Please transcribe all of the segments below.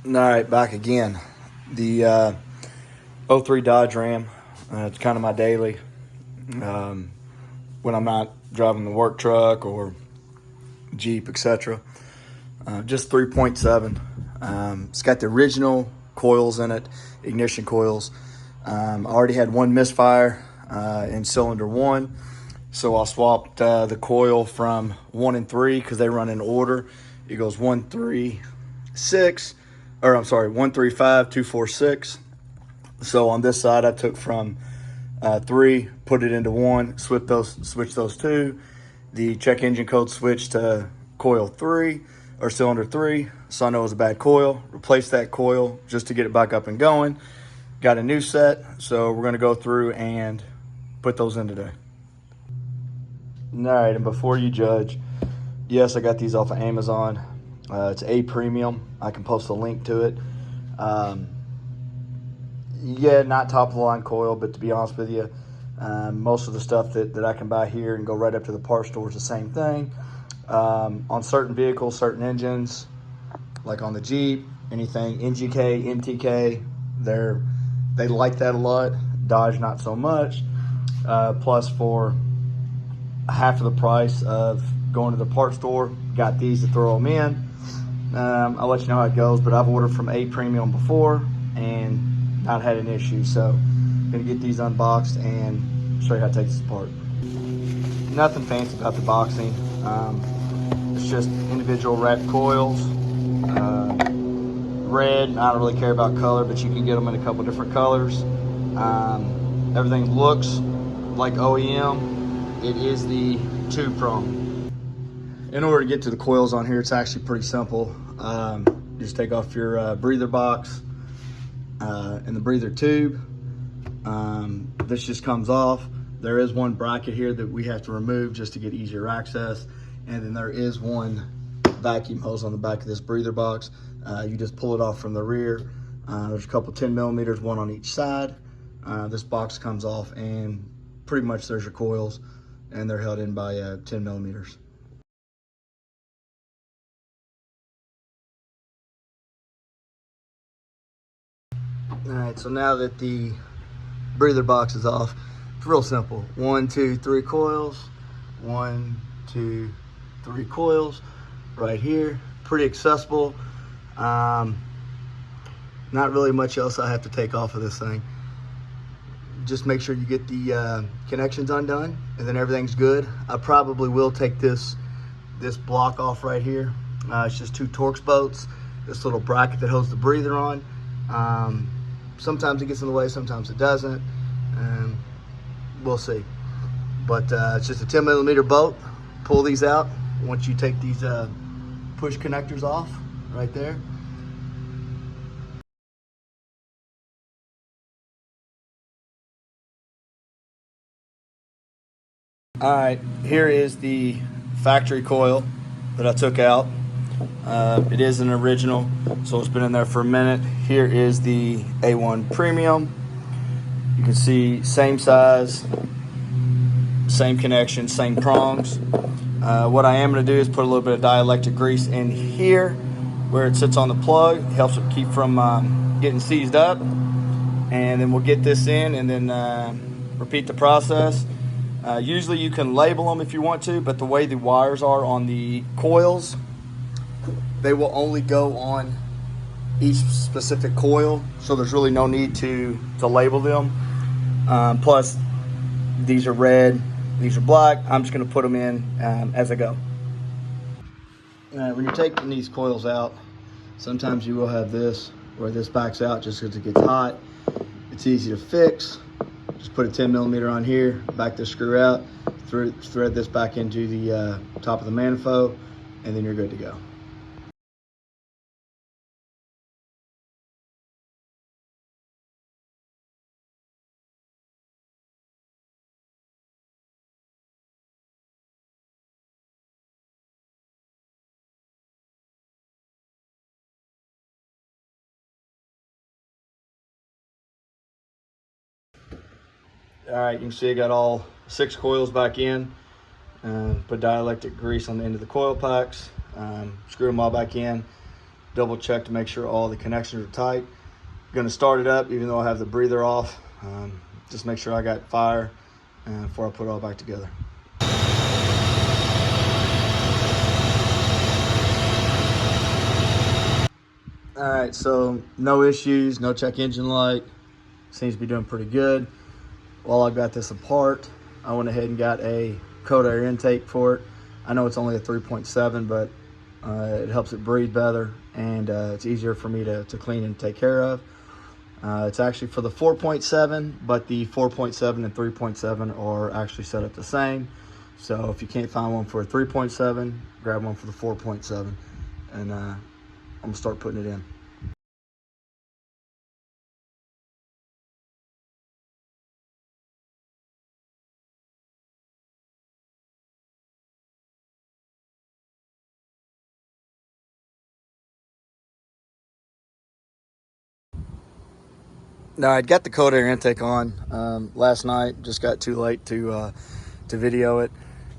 All right, back again. The '03 Dodge Ram. It's kind of my daily when I'm not driving the work truck or Jeep, etc. Just 3.7. It's got the original coils in it, ignition coils. I already had one misfire in cylinder one, so I swapped the coil from 1 and 3 because they run in order. It goes 1, 3, 6. Or I'm sorry, 1, 3, 5, 2, 4, 6. So on this side, I took from 3, put it into 1, switch those two. The check engine code switched to coil 3 or cylinder 3. So I know it was a bad coil. Replaced that coil just to get it back up and going. Got a new set, so we're gonna go through and put those in today. All right, and before you judge, yes, I got these off of Amazon. It's A premium. I can post a link to it. Yeah, not top of the line coil, but to be honest with you, most of the stuff that I can buy here and go right up to the parts store is the same thing. On certain vehicles, certain engines, like on the Jeep, anything NGK, NTK, they like that a lot. Dodge, not so much. Plus, for half of the price of going to the parts store, got these to throw them in. I'll let you know how it goes, but I've ordered from A Premium before and not had an issue. So I'm gonna get these unboxed and show you how to take this apart. Nothing fancy about the boxing. It's just individual wrapped coils. Red, I don't really care about color, but you can get them in a couple different colors. Everything looks like OEM. It is the 2-prong. In order to get to the coils on here, it's actually pretty simple. Just take off your breather box and the breather tube. This just comes off. There is one bracket here that we have to remove just to get easier access. And then there is one vacuum hose on the back of this breather box. You just pull it off from the rear. There's a couple 10 millimeters, one on each side. This box comes off and pretty much there's your coils, and they're held in by 10 millimeters. All right, so now that the breather box is off, it's real simple. 1, 2, 3 coils. 1, 2, 3 coils right here. Pretty accessible. Not really much else I have to take off of this thing. Just make sure you get the connections undone, and then everything's good. I probably will take this block off right here. It's just 2 Torx bolts. This little bracket that holds the breather on. Sometimes it gets in the way, sometimes it doesn't. We'll see. But it's just a 10 millimeter bolt. Pull these out once you take these push connectors off right there. All right, here is the factory coil that I took out. It is an original, so it's been in there for a minute. Here is the A1 Premium. You can see same size, same connection, same prongs. What I am going to do is put a little bit of dielectric grease in here where it sits on the plug. It helps it keep from getting seized up. And then we'll get this in and then repeat the process. Usually you can label them if you want to, but the way the wires are on the coils, they will only go on each specific coil, so there's really no need to label them. Plus, these are red, these are black. I'm just going to put them in as I go. When you're taking these coils out, sometimes you will have this where this backs out just because it gets hot. It's easy to fix. Just put a 10 millimeter on here, back this screw out, thread this back into the top of the manifold, and then you're good to go. All right, you can see I got all 6 coils back in. Put dielectric grease on the end of the coil packs. Screw them all back in. double check to make sure all the connections are tight. Gonna start it up even though I have the breather off. Just make sure I got fire before I put it all back together. All right, so no issues, no check engine light. Seems to be doing pretty good. While I got this apart, I went ahead and got a cold air intake for it. I know it's only a 3.7, but it helps it breathe better, and it's easier for me to clean and take care of. It's actually for the 4.7, but the 4.7 and 3.7 are actually set up the same. So if you can't find one for a 3.7, grab one for the 4.7, and I'm gonna start putting it in. Now I'd got the cold air intake on last night. Just got too late to video it.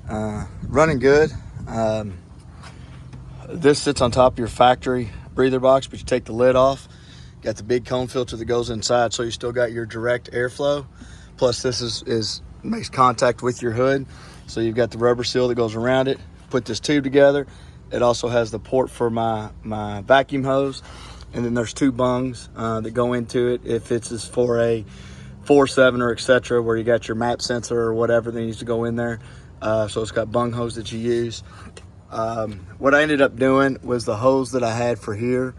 Running good. This sits on top of your factory breather box, but you take the lid off. Got the big cone filter that goes inside, so you still got your direct airflow. Plus, this is makes contact with your hood, so you've got the rubber seal that goes around it. Put this tube together. It also has the port for my vacuum hose. And then there's two bungs that go into it. If it's for a 4.7 or etc., where you got your map sensor or whatever that needs to go in there. So it's got bung hose that you use. What I ended up doing was the hose that I had for here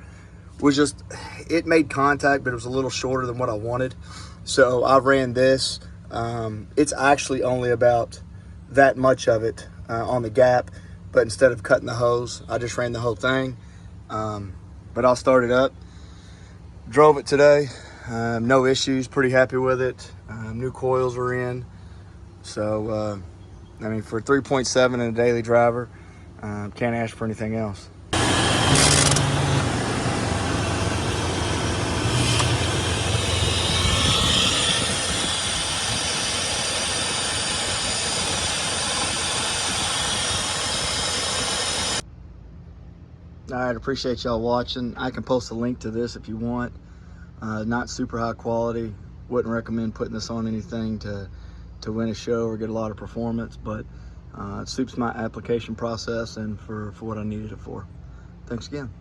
was just, it made contact, but it was a little shorter than what I wanted. So I ran this. It's actually only about that much of it on the gap, but instead of cutting the hose, I just ran the whole thing. But I'll start it up. Drove it today, no issues, pretty happy with it. New coils were in. So, I mean, for 3.7 and a daily driver, can't ask for anything else. All right, appreciate y'all watching. I can post a link to this if you want. Not super high quality. Wouldn't recommend putting this on anything to win a show or get a lot of performance, but it suits my application process and for what I needed it for. Thanks again.